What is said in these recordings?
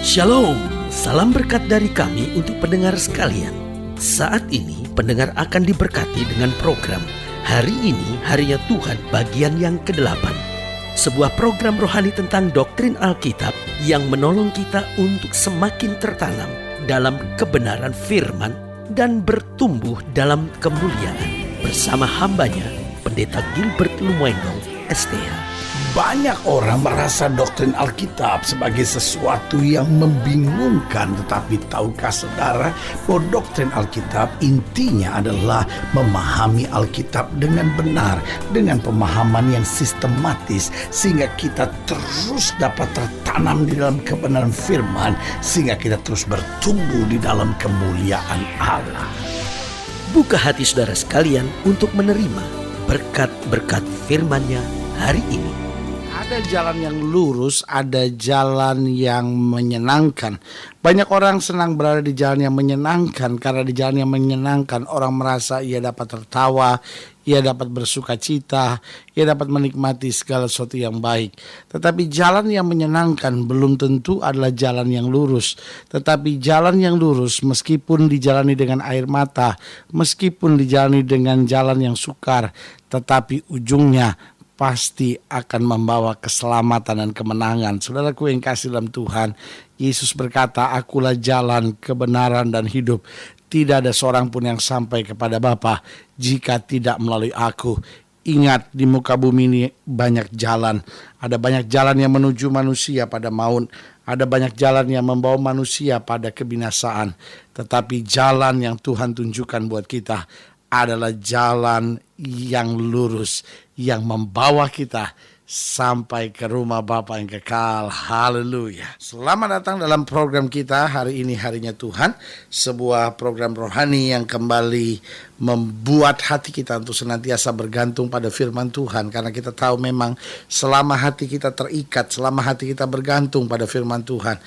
Shalom, salam berkat dari kami untuk pendengar sekalian. Saat ini pendengar akan diberkati dengan program Hari Ini Harinya Tuhan bagian yang ke-8. Sebuah program rohani tentang doktrin Alkitab yang menolong kita untuk semakin tertanam dalam kebenaran firman dan bertumbuh dalam kemuliaan. Bersama hambanya, Pendeta Gilbert Lumwendong, STH. Banyak orang merasa doktrin Alkitab sebagai sesuatu yang membingungkan. Tetapi tahukah saudara bahwa doktrin Alkitab intinya adalah memahami Alkitab dengan benar, dengan pemahaman yang sistematis, sehingga kita terus dapat tertanam di dalam kebenaran firman, sehingga kita terus bertumbuh di dalam kemuliaan Allah. Buka hati saudara sekalian untuk menerima berkat-berkat firman-Nya hari ini. Ada jalan yang lurus, ada jalan yang menyenangkan. Banyak orang senang berada di jalan yang menyenangkan, karena di jalan yang menyenangkan orang merasa ia dapat tertawa, ia dapat bersuka cita, ia dapat menikmati segala sesuatu yang baik. Tetapi jalan yang menyenangkan belum tentu adalah jalan yang lurus. Tetapi jalan yang lurus meskipun dijalani dengan air mata, meskipun dijalani dengan jalan yang sukar, tetapi ujungnya pasti akan membawa keselamatan dan kemenangan. Saudaraku yang kasih dalam Tuhan, Yesus berkata, "Akulah jalan, kebenaran, dan hidup. Tidak ada seorang pun yang sampai kepada Bapa jika tidak melalui aku." Ingat, di muka bumi ini banyak jalan. Ada banyak jalan yang menuju manusia pada maut. Ada banyak jalan yang membawa manusia pada kebinasaan. Tetapi jalan yang Tuhan tunjukkan buat kita adalah jalan yang lurus, yang membawa kita sampai ke rumah Bapa yang kekal. Haleluya. Selamat datang dalam program kita Hari Ini Harinya Tuhan, sebuah program rohani yang kembali membuat hati kita untuk senantiasa bergantung pada firman Tuhan. Karena kita tahu memang selama hati kita terikat, selama hati kita bergantung pada firman Tuhan,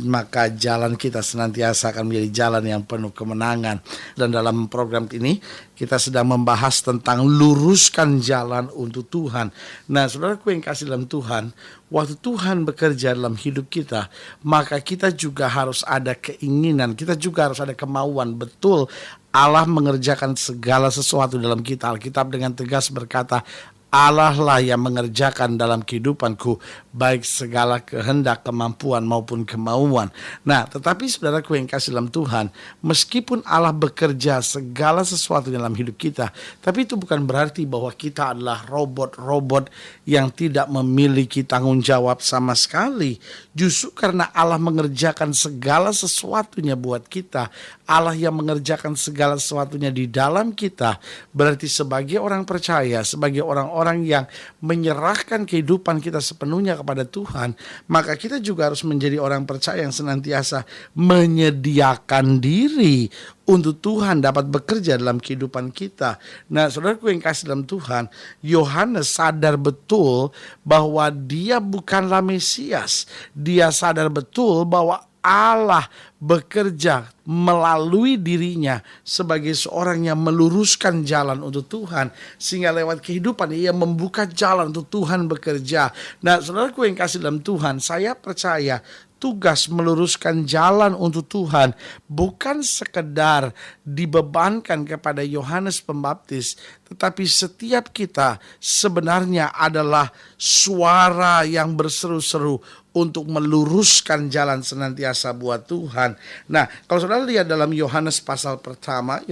maka jalan kita senantiasa akan menjadi jalan yang penuh kemenangan. Dan dalam program ini kita sedang membahas tentang luruskan jalan untuk Tuhan. Nah, saudaraku yang kasih dalam Tuhan, waktu Tuhan bekerja dalam hidup kita, maka kita juga harus ada keinginan, kita juga harus ada kemauan. Betul, Allah mengerjakan segala sesuatu dalam kita. Alkitab dengan tegas berkata, Allah lah yang mengerjakan dalam kehidupanku baik segala kehendak, kemampuan maupun kemauan. Nah, tetapi saudaraku yang kasih dalam Tuhan, meskipun Allah bekerja segala sesuatu dalam hidup kita, tapi itu bukan berarti bahwa kita adalah robot-robot yang tidak memiliki tanggung jawab sama sekali. Justru karena Allah mengerjakan segala sesuatunya buat kita, Allah yang mengerjakan segala sesuatunya di dalam kita, berarti sebagai orang percaya, sebagai orang-orang yang menyerahkan kehidupan kita sepenuhnya kepada Tuhan, maka kita juga harus menjadi orang percaya yang senantiasa menyediakan diri untuk Tuhan dapat bekerja dalam kehidupan kita. Nah, saudaraku yang kasih dalam Tuhan, Yohanes sadar betul bahwa dia bukanlah Mesias. Dia sadar betul bahwa Allah bekerja melalui dirinya sebagai seorang yang meluruskan jalan untuk Tuhan, sehingga lewat kehidupan ia membuka jalan untuk Tuhan bekerja. Nah, saudaraku yang kasih dalam Tuhan, saya percaya tugas meluruskan jalan untuk Tuhan bukan sekedar dibebankan kepada Yohanes Pembaptis, tetapi setiap kita sebenarnya adalah suara yang berseru-seru untuk meluruskan jalan senantiasa buat Tuhan. Nah, kalau saudara lihat dalam Yohanes pasal pertama,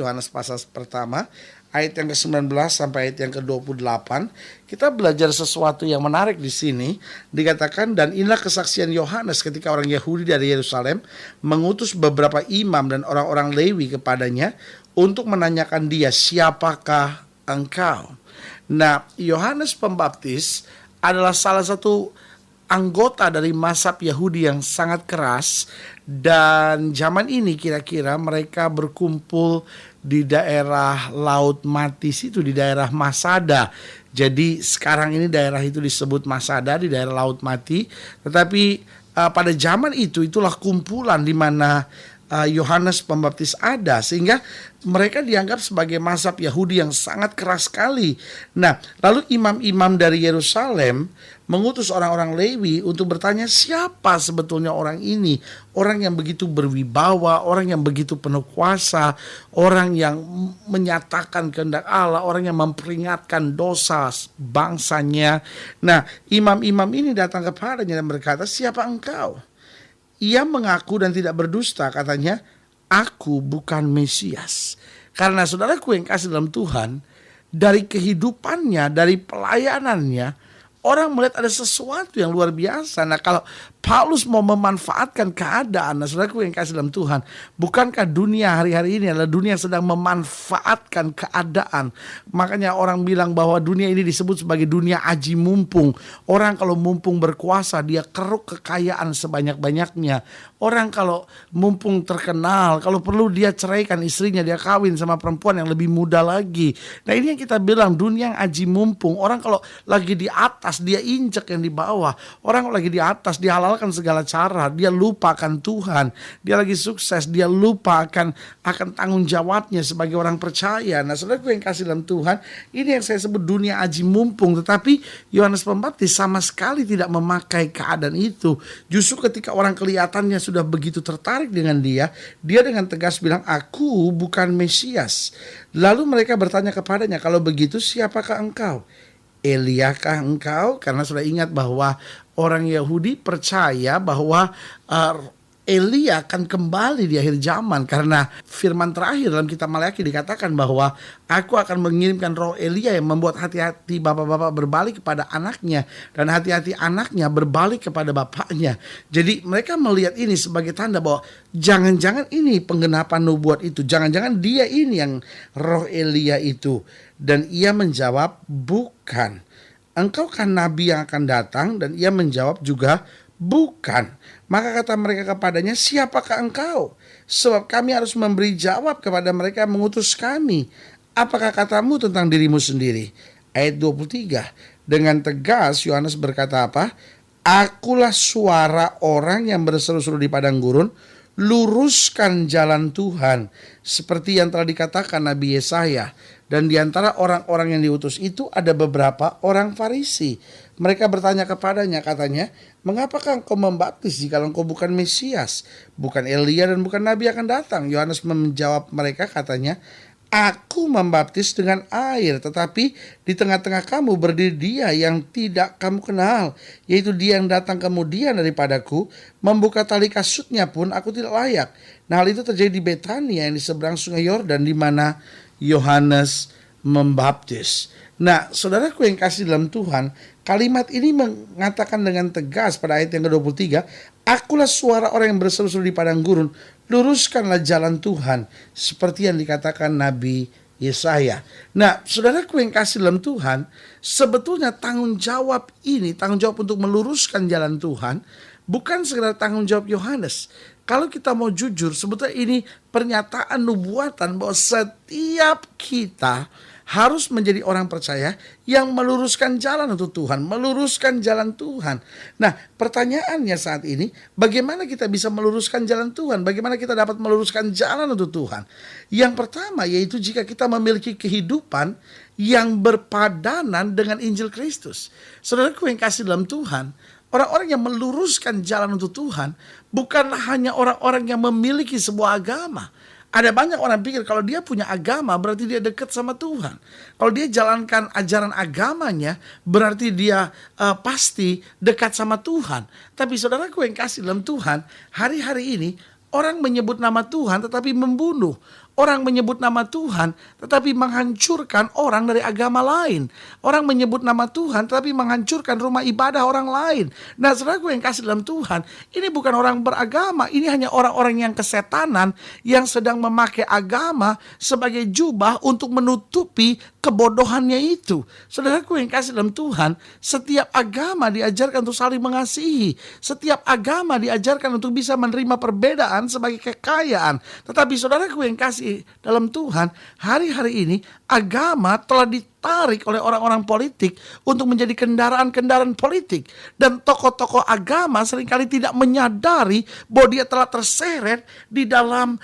ayat yang ke-19 sampai ayat yang ke-28, kita belajar sesuatu yang menarik di sini. Dikatakan, dan inilah kesaksian Yohanes ketika orang Yahudi dari Yerusalem mengutus beberapa imam dan orang-orang Lewi kepadanya untuk menanyakan dia, "Siapakah engkau?" Nah, Yohanes Pembaptis adalah salah satu anggota dari mazhab Yahudi yang sangat keras, dan zaman ini kira-kira mereka berkumpul di daerah Laut Mati situ, di daerah Masada. Jadi sekarang ini daerah itu disebut Masada, di daerah Laut Mati. Tetapi pada zaman itu itulah kumpulan di mana Yohanes Pembaptis ada, sehingga mereka dianggap sebagai mazhab Yahudi yang sangat keras sekali. Nah, lalu imam-imam dari Yerusalem mengutus orang-orang Lewi untuk bertanya siapa sebetulnya orang ini. Orang yang begitu berwibawa, orang yang begitu penuh kuasa, orang yang menyatakan kehendak Allah, orang yang memperingatkan dosa bangsanya. Nah, imam-imam ini datang kepadanya dan berkata, siapa engkau? Ia mengaku dan tidak berdusta, katanya, aku bukan Mesias. Karena saudaraku yang kasih dalam Tuhan, dari kehidupannya, dari pelayanannya, orang melihat ada sesuatu yang luar biasa. Nah, kalau Paulus mau memanfaatkan keadaan, nah saudaraku yang kasih dalam Tuhan, bukankah dunia hari-hari ini adalah dunia yang sedang memanfaatkan keadaan? Makanya orang bilang bahwa dunia ini disebut sebagai dunia aji mumpung. Orang kalau mumpung berkuasa, dia keruk kekayaan sebanyak-banyaknya. Orang kalau mumpung terkenal, kalau perlu dia ceraikan istrinya, dia kawin sama perempuan yang lebih muda lagi. Nah, ini yang kita bilang dunia yang aji mumpung. Orang kalau lagi di atas, dia injek yang di bawah. Orang kalau lagi di atas, dia halalkan segala cara. Dia lupakan Tuhan. Dia lagi sukses, dia lupa akan tanggung jawabnya sebagai orang percaya. Nah, saudaraku yang kasih dalam Tuhan, ini yang saya sebut dunia aji mumpung. Tetapi Yohanes Pembaptis sama sekali tidak memakai keadaan itu. Justru ketika orang kelihatannya sudah begitu tertarik dengan dia dengan tegas bilang, aku bukan Mesias. Lalu mereka bertanya kepadanya, kalau begitu siapakah engkau? Eliakah engkau? Karena sudah ingat bahwa orang Yahudi percaya bahwa Elia akan kembali di akhir zaman, karena firman terakhir dalam kitab Maleakhi dikatakan bahwa aku akan mengirimkan roh Elia yang membuat hati-hati bapak-bapak berbalik kepada anaknya dan hati-hati anaknya berbalik kepada bapaknya. Jadi mereka melihat ini sebagai tanda bahwa jangan-jangan ini penggenapan nubuat itu, jangan-jangan dia ini yang roh Elia itu. Dan ia menjawab, bukan. Engkau kan nabi yang akan datang? Dan ia menjawab juga, bukan. Maka kata mereka kepadanya, siapakah engkau? Sebab kami harus memberi jawab kepada mereka yang mengutus kami. Apakah katamu tentang dirimu sendiri? Ayat 23. Dengan tegas Yohanes berkata apa? Akulah suara orang yang berseru-seru di padang gurun, luruskan jalan Tuhan. Seperti yang telah dikatakan Nabi Yesaya. Dan di antara orang-orang yang diutus itu ada beberapa orang Farisi. Mereka bertanya kepadanya, katanya, mengapakah engkau membaptis jika engkau bukan Mesias, bukan Elia dan bukan Nabi akan datang? Yohanes menjawab mereka, katanya, aku membaptis dengan air, tetapi di tengah-tengah kamu berdiri dia yang tidak kamu kenal, yaitu dia yang datang kemudian daripadaku, membuka tali kasutnya pun aku tidak layak. Nah, hal itu terjadi di Betania yang di seberang sungai Yordan, di mana Yohanes membaptis. Nah, saudaraku yang kasih dalam Tuhan, kalimat ini mengatakan dengan tegas pada ayat yang ke-23, akulah suara orang yang berseru-seru di padang gurun, luruskanlah jalan Tuhan, seperti yang dikatakan Nabi Yesaya. Nah, saudaraku yang kasih dalam Tuhan, sebetulnya tanggung jawab ini, tanggung jawab untuk meluruskan jalan Tuhan, bukan sekedar tanggung jawab Yohanes. Kalau kita mau jujur, sebetulnya ini pernyataan nubuatan bahwa setiap kita harus menjadi orang percaya yang meluruskan jalan untuk Tuhan, meluruskan jalan Tuhan. Nah, pertanyaannya saat ini, bagaimana kita bisa meluruskan jalan Tuhan? Bagaimana kita dapat meluruskan jalan untuk Tuhan? Yang pertama yaitu jika kita memiliki kehidupan yang berpadanan dengan Injil Kristus. Saudaraku yang kasih dalam Tuhan, orang-orang yang meluruskan jalan untuk Tuhan bukanlah hanya orang-orang yang memiliki sebuah agama. Ada banyak orang pikir kalau dia punya agama berarti dia dekat sama Tuhan. Kalau dia jalankan ajaran agamanya berarti dia pasti dekat sama Tuhan. Tapi saudaraku yang kasih dalam Tuhan, hari-hari ini orang menyebut nama Tuhan tetapi membunuh. Orang menyebut nama Tuhan tetapi menghancurkan orang dari agama lain. Orang menyebut nama Tuhan tetapi menghancurkan rumah ibadah orang lain. Nah, saudaraku yang kasih dalam Tuhan, ini bukan orang beragama. Ini hanya orang-orang yang kesetanan yang sedang memakai agama sebagai jubah untuk menutupi kebodohannya itu. Saudaraku yang kasih dalam Tuhan, setiap agama diajarkan untuk saling mengasihi. Setiap agama diajarkan untuk bisa menerima perbedaan sebagai kekayaan. Tetapi saudaraku yang kasih dalam Tuhan, hari-hari ini agama telah ditarik oleh orang-orang politik untuk menjadi kendaraan-kendaraan politik. Dan tokoh-tokoh agama seringkali tidak menyadari bahwa dia telah terseret di dalam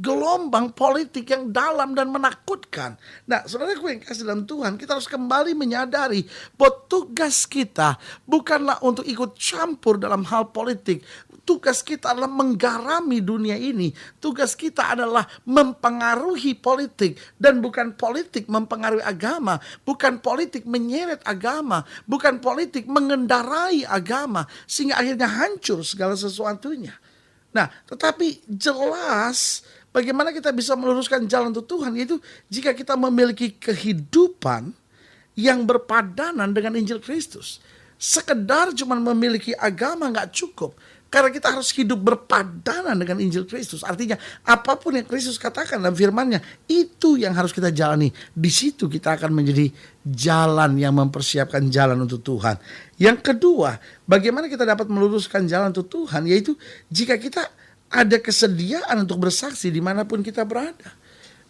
gelombang politik yang dalam dan menakutkan. Nah, saudaraku yang kasih dalam Tuhan, kita harus kembali menyadari bahwa tugas kita bukanlah untuk ikut campur dalam hal politik. Tugas kita adalah menggarami dunia ini. Tugas kita adalah mempengaruhi politik. Dan bukan politik mempengaruhi agama. Bukan politik menyeret agama. Bukan politik mengendarai agama. Sehingga akhirnya hancur segala sesuatunya. Nah, tetapi jelas bagaimana kita bisa meluruskan jalan untuk Tuhan. Yaitu jika kita memiliki kehidupan yang berpadanan dengan Injil Kristus. Sekedar cuma memiliki agama gak cukup. Karena kita harus hidup berpadanan dengan Injil Kristus. Artinya apapun yang Kristus katakan dalam firman-Nya, itu yang harus kita jalani. Di situ kita akan menjadi jalan yang mempersiapkan jalan untuk Tuhan. Yang kedua, bagaimana kita dapat meluruskan jalan untuk Tuhan, yaitu jika kita ada kesediaan untuk bersaksi dimanapun kita berada.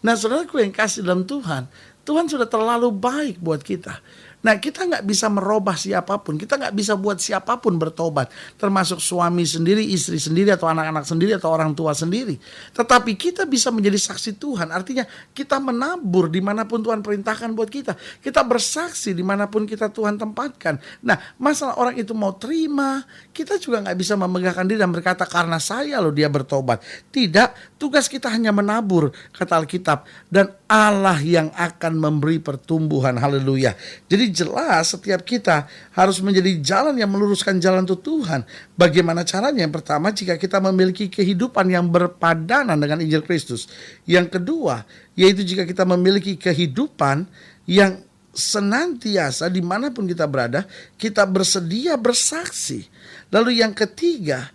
Nah, saudaraku yang kasih dalam Tuhan, Tuhan sudah terlalu baik buat kita. Nah, kita gak bisa merubah siapapun. Kita gak bisa buat siapapun bertobat. Termasuk suami sendiri, istri sendiri, atau anak-anak sendiri, atau orang tua sendiri. Tetapi kita bisa menjadi saksi Tuhan. Artinya kita menabur dimanapun Tuhan perintahkan buat kita. Kita bersaksi dimanapun kita Tuhan tempatkan. Nah, masalah orang itu mau terima, kita juga gak bisa memegahkan diri dan berkata karena saya loh dia bertobat. Tidak, tugas kita hanya menabur, kata Alkitab. Dan Allah yang akan memberi pertumbuhan. Haleluya. Jadi jelas setiap kita harus menjadi jalan yang meluruskan jalan untuk Tuhan. Bagaimana caranya? Yang pertama, jika kita memiliki kehidupan yang berpadanan dengan Injil Kristus. Yang kedua, yaitu jika kita memiliki kehidupan yang senantiasa dimanapun kita berada, kita bersedia bersaksi. Lalu yang ketiga,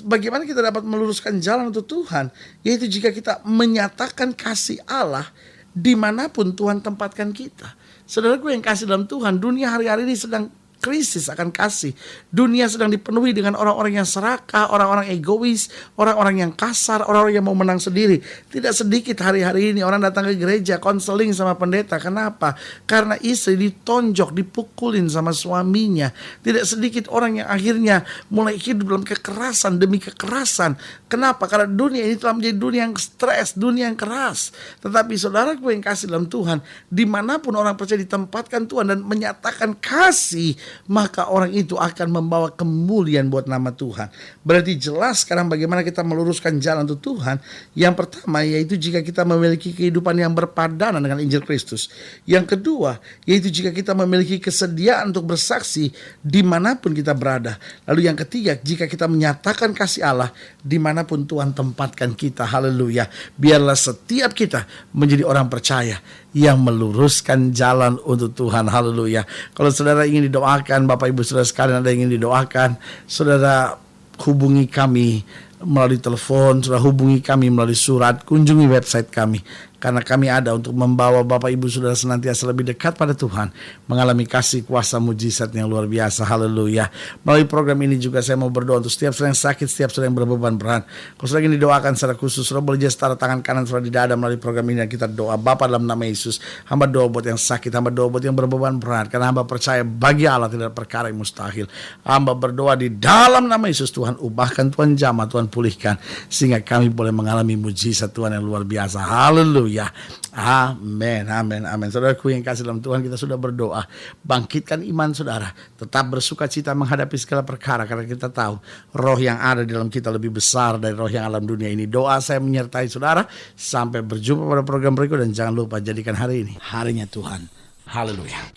bagaimana kita dapat meluruskan jalan untuk Tuhan, yaitu jika kita menyatakan kasih Allah dimanapun Tuhan tempatkan kita. Saudaraku yang kasih dalam Tuhan, dunia hari-hari ini sedang krisis akan kasih. Dunia sedang dipenuhi dengan orang-orang yang serakah, orang-orang egois, orang-orang yang kasar, orang-orang yang mau menang sendiri. Tidak sedikit hari-hari ini orang datang ke gereja konseling sama pendeta. Kenapa? Karena istri ditonjok, dipukulin sama suaminya. Tidak sedikit orang yang akhirnya mulai hidup dalam kekerasan demi kekerasan. Kenapa? Karena dunia ini telah menjadi dunia yang stres, dunia yang keras. Tetapi saudaraku yang kasih dalam Tuhan, dimanapun orang percaya ditempatkan Tuhan dan menyatakan kasih, maka orang itu akan membawa kemuliaan buat nama Tuhan. Berarti jelas sekarang bagaimana kita meluruskan jalan untuk Tuhan. Yang pertama, yaitu jika kita memiliki kehidupan yang berpadanan dengan Injil Kristus. Yang kedua, yaitu jika kita memiliki kesediaan untuk bersaksi dimanapun kita berada. Lalu yang ketiga, jika kita menyatakan kasih Allah dimanapun Tuhan tempatkan kita. Haleluya. Biarlah setiap kita menjadi orang percaya yang meluruskan jalan untuk Tuhan. Haleluya. Kalau saudara ingin didoakan, Bapak Ibu Saudara sekalian ada yang ingin didoakan, saudara hubungi kami melalui telepon, saudara hubungi kami melalui surat, kunjungi website kami. Karena kami ada untuk membawa Bapak Ibu Saudara senantiasa lebih dekat pada Tuhan, mengalami kasih kuasa mujizat yang luar biasa. Haleluya. Melalui program ini juga saya mau berdoa untuk setiap saudara yang sakit, setiap saudara yang berbeban berat. Kalau saudara ingin didoakan secara khusus, saudara boleh just taruh tangan kanan saudara di dada melalui program ini dan kita doa. Bapa dalam nama Yesus, hamba doa buat yang sakit, hamba doa buat yang berbeban berat. Karena hamba percaya bagi Allah tidak ada perkara yang mustahil. Hamba berdoa di dalam nama Yesus, Tuhan ubahkan, Tuhan jamah, Tuhan pulihkan, sehingga kami boleh mengalami mujizat Tuhan yang luar biasa. Haleluya. Amin, amin, amin. Saudaraku yang kasih dalam Tuhan, kita sudah berdoa. Bangkitkan iman saudara, tetap bersuka cita menghadapi segala perkara, karena kita tahu roh yang ada di dalam kita lebih besar dari roh yang alam dunia ini. Doa saya menyertai saudara. Sampai berjumpa pada program berikut, dan jangan lupa jadikan hari ini harinya Tuhan. Haleluya.